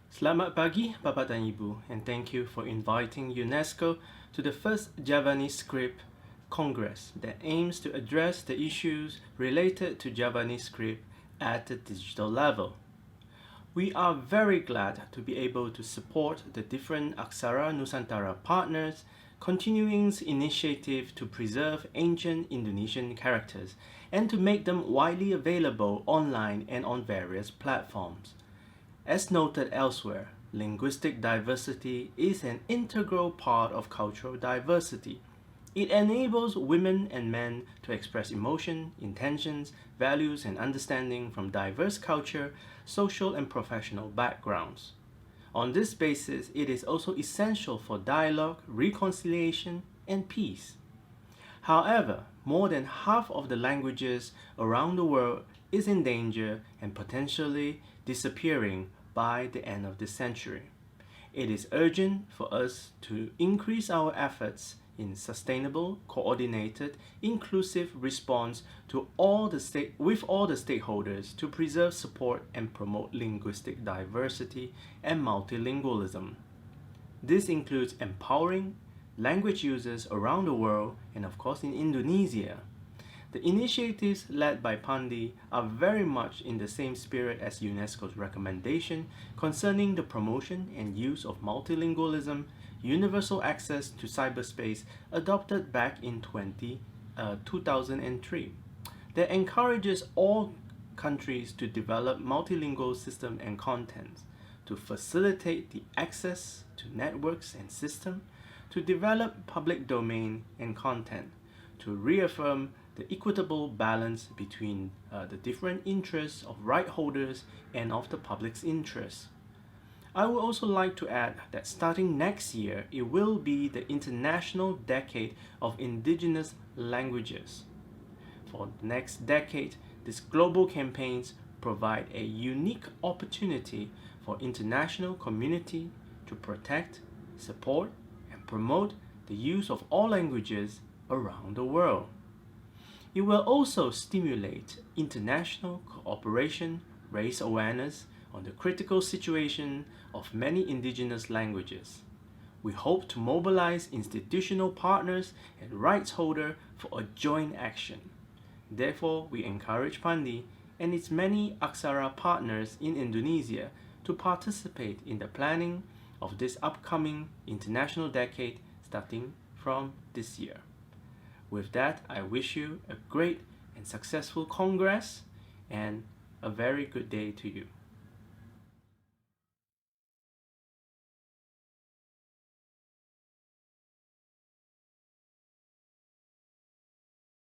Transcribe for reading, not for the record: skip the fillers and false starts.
Selamat pagi, Bapak dan Ibu, and thank you for inviting UNESCO to the first Javanese script Congress that aims to address the issues related to Javanese script at the digital level. We are very glad to be able to support the different Aksara Nusantara partners continuing initiative to preserve ancient Indonesian characters and to make them widely available online and on various platforms. As noted elsewhere, linguistic diversity is an integral part of cultural diversity. It enables women and men to express emotion, intentions, values, and understanding from diverse culture, social, and professional backgrounds. On this basis, it is also essential for dialogue, reconciliation, and peace. However, more than half of the languages around the world is in danger and potentially disappearing by the end of this century. It is urgent for us to increase our efforts in sustainable, coordinated, inclusive response to with all the stakeholders to preserve, support, and promote linguistic diversity and multilingualism. This includes empowering language users around the world and of course in Indonesia. The initiatives led by Pandi are very much in the same spirit as UNESCO's recommendation concerning the promotion and use of multilingualism, universal access to cyberspace adopted back in 2003 that encourages all countries to develop multilingual systems and contents, to facilitate the access to networks and systems, to develop public domain and content, to reaffirm the equitable balance between the different interests of right holders and of the public's interests. I would also like to add that starting next year, it will be the International Decade of Indigenous Languages. For the next decade, these global campaigns provide a unique opportunity for international community to protect, support, and promote the use of all languages around the world. It will also stimulate international cooperation, raise awareness on the critical situation of many indigenous languages. We hope to mobilize institutional partners and rights holders for a joint action. Therefore, we encourage Pandi and its many Aksara partners in Indonesia to participate in the planning of this upcoming international decade starting from this year. With that, I wish you a great and successful Congress and a very good day to you.